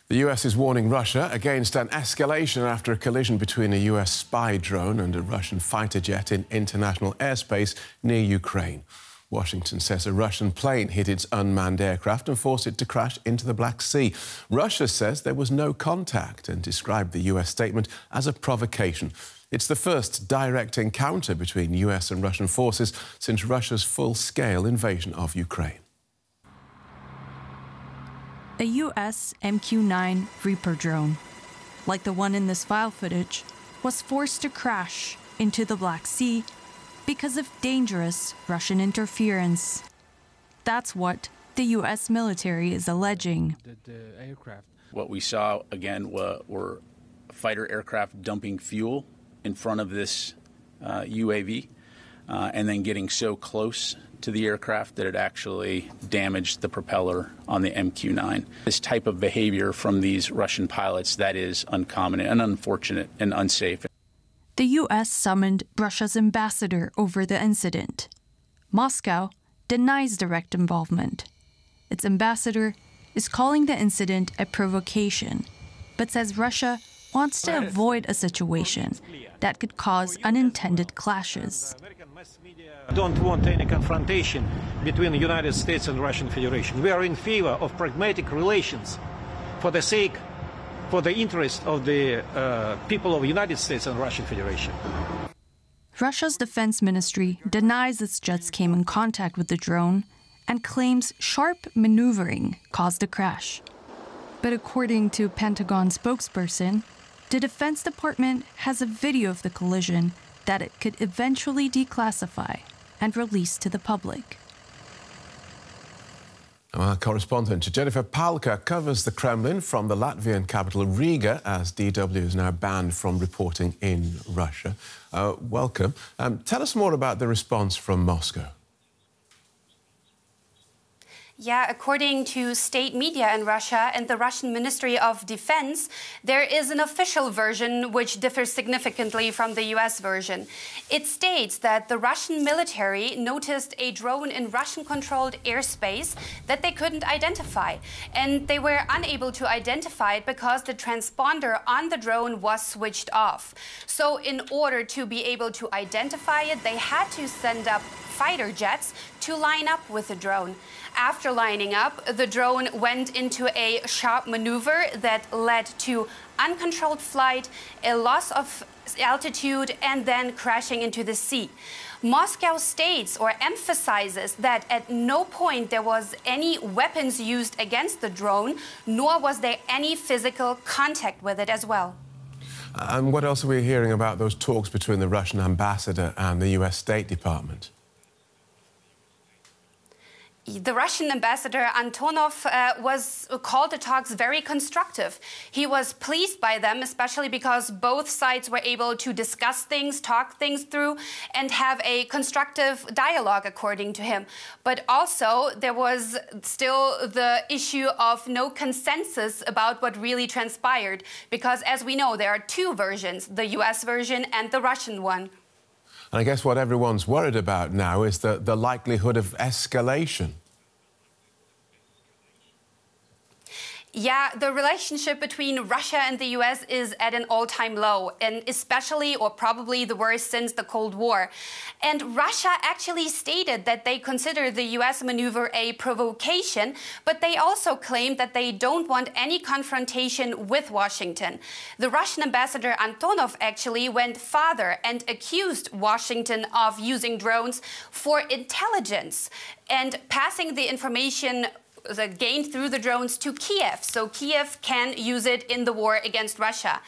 The US is warning Russia against an escalation after a collision between a US spy drone and a Russian fighter jet in international airspace near Ukraine. Washington says a Russian plane hit its unmanned aircraft and forced it to crash into the Black Sea. Russia says there was no contact and described the US statement as a provocation. It's the first direct encounter between US and Russian forces since Russia's full-scale invasion of Ukraine. A US MQ-9 Reaper drone, like the one in this file footage, was forced to crash into the Black Sea because of dangerous Russian interference. That's what the US military is alleging. What we saw, again, were fighter aircraft dumping fuel in front of this UAV and then getting so close to the aircraft that it actually damaged the propeller on the MQ-9. This type of behavior from these Russian pilots, that is uncommon and unfortunate and unsafe. The US summoned Russia's ambassador over the incident. Moscow denies direct involvement. Its ambassador is calling the incident a provocation, but says Russia wants to avoid a situation that could cause unintended clashes. Don't want any confrontation between the United States and the Russian Federation. We are in favor of pragmatic relations for the interest of the people of the United States and the Russian Federation. Russia's defense ministry denies its jets came in contact with the drone and claims sharp maneuvering caused the crash. But according to Pentagon spokesperson, the Defense Department has a video of the collision that it could eventually declassify and release to the public. Our correspondent Jennifer Palka covers the Kremlin from the Latvian capital Riga, as DW is now banned from reporting in Russia. Welcome. Tell us more about the response from Moscow. Yeah, according to state media in Russia and the Russian Ministry of Defense, there is an official version which differs significantly from the US version. It states that the Russian military noticed a drone in Russian-controlled airspace that they couldn't identify. And they were unable to identify it because the transponder on the drone was switched off. So in order to be able to identify it, they had to send up fighter jets to line up with the drone. After lining up, the drone went into a sharp maneuver that led to uncontrolled flight, a loss of altitude, and then crashing into the sea. Moscow states or emphasizes that at no point there was any weapons used against the drone, nor was there any physical contact with it as well. And what else are we hearing about those talks between the Russian ambassador and the US State Department? The Russian ambassador Antonov called the talks very constructive. He was pleased by them, especially because both sides were able to discuss things, talk things through, and have a constructive dialogue, according to him. But also, there was still the issue of no consensus about what really transpired, because as we know, there are two versions, the US version and the Russian one. And I guess what everyone's worried about now is the likelihood of escalation. Yeah, the relationship between Russia and the US is at an all-time low, and especially or probably the worst since the Cold War. And Russia actually stated that they consider the US maneuver a provocation, but they also claimed that they don't want any confrontation with Washington. The Russian ambassador Antonov actually went farther and accused Washington of using drones for intelligence and passing the information gained through the drones to Kiev, so Kiev can use it in the war against Russia.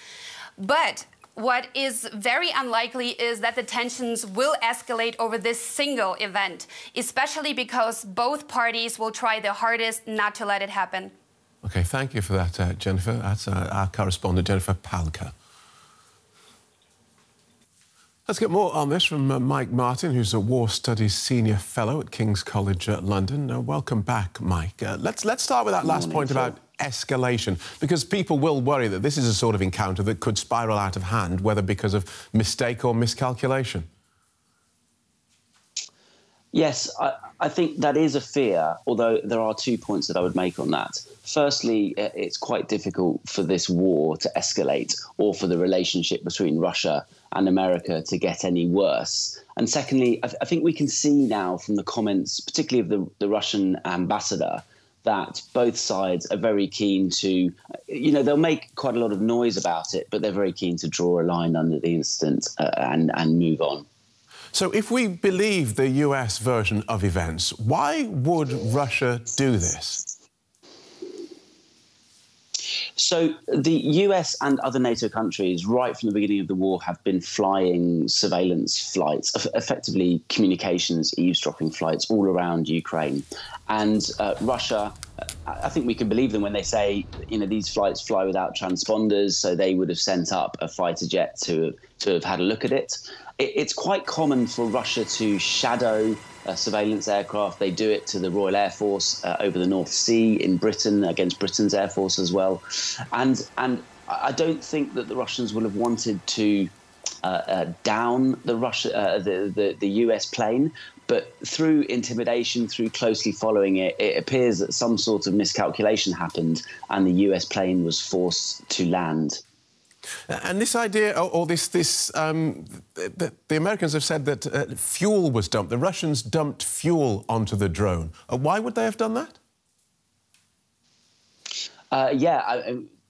But what is very unlikely is that the tensions will escalate over this single event, especially because both parties will try their hardest not to let it happen. OK, thank you for that, Jennifer. That's our correspondent, Jennifer Palka. Let's get more on this from Mike Martin, who's a War Studies Senior Fellow at King's College London. Welcome back, Mike. Let's start with that last point about escalation, because people will worry that this is a sort of encounter that could spiral out of hand, whether because of mistake or miscalculation. Yes, I think that is a fear, although there are 2 points that I would make on that. Firstly, it's quite difficult for this war to escalate or for the relationship between Russia and America to get any worse. And secondly, I think we can see now from the comments, particularly of the Russian ambassador, that both sides are very keen to, they'll make quite a lot of noise about it, but they're very keen to draw a line under the incident and move on. So if we believe the US version of events, why would Russia do this? So the US and other NATO countries, right from the beginning of the war, have been flying surveillance flights, effectively communications, eavesdropping flights all around Ukraine. And Russia, I think we can believe them when they say, these flights fly without transponders, so they would have sent up a fighter jet to have had a look at it. It's quite common for Russia to shadow surveillance aircraft. They do it to the Royal Air Force over the North Sea in Britain, against Britain's Air Force as well. And I don't think that the Russians will have wanted to down the US plane, but through intimidation, through closely following it, it appears that some sort of miscalculation happened and the US plane was forced to land. And this idea, or the Americans have said that fuel was dumped. The Russians dumped fuel onto the drone. Why would they have done that?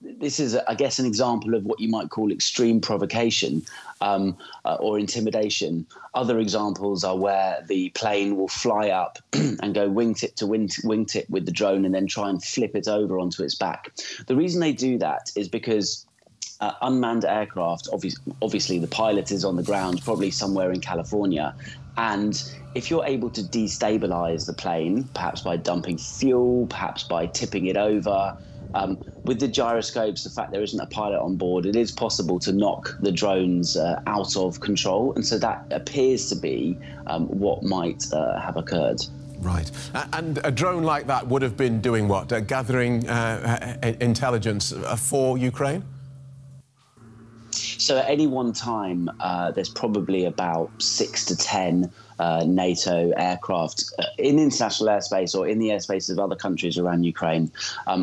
This is, I guess, an example of what you might call extreme provocation or intimidation. Other examples are where the plane will fly up and go wingtip to wingtip with the drone and then try and flip it over onto its back. The reason they do that is because unmanned aircraft, obviously the pilot is on the ground, probably somewhere in California. And if you're able to destabilize the plane, perhaps by dumping fuel, perhaps by tipping it over, with the gyroscopes, the fact there isn't a pilot on board, it is possible to knock the drones out of control. And so that appears to be what might have occurred. Right. And a drone like that would have been doing what? Gathering intelligence for Ukraine? So at any one time, there's probably about 6 to 10 NATO aircraft in international airspace or in the airspace of other countries around Ukraine.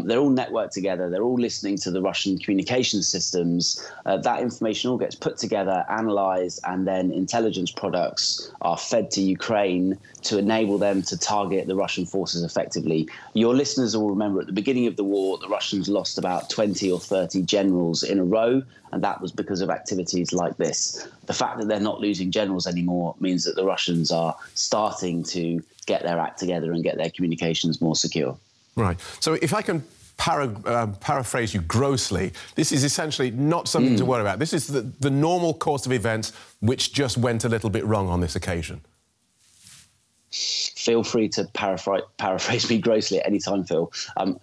They're all networked together. They're all listening to the Russian communication systems. That information all gets put together, analysed, and then intelligence products are fed to Ukraine to enable them to target the Russian forces effectively. Your listeners will remember at the beginning of the war, the Russians lost about 20 or 30 generals in a row, and that was because of activities like this. The fact that they're not losing generals anymore means that the Russians are starting to get their act together and get their communications more secure. Right. So if I can paraphrase you grossly, this is essentially not something to worry about. This is the normal course of events which just went a little bit wrong on this occasion. Feel free to paraphrase me grossly at any time, Phil.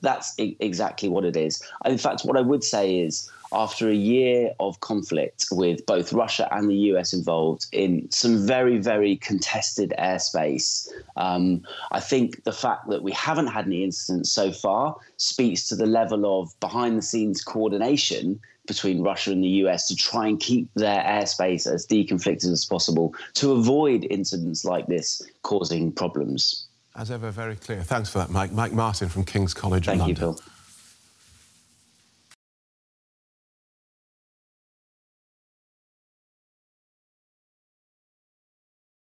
That's exactly what it is. In fact, what I would say is, after a year of conflict with both Russia and the US involved in some very, very contested airspace, I think the fact that we haven't had any incidents so far speaks to the level of behind-the-scenes coordination between Russia and the US to try and keep their airspace as deconflicted as possible to avoid incidents like this causing problems. As ever, very clear. Thanks for that, Mike. Mike Martin from King's College in London. Thank you, Phil.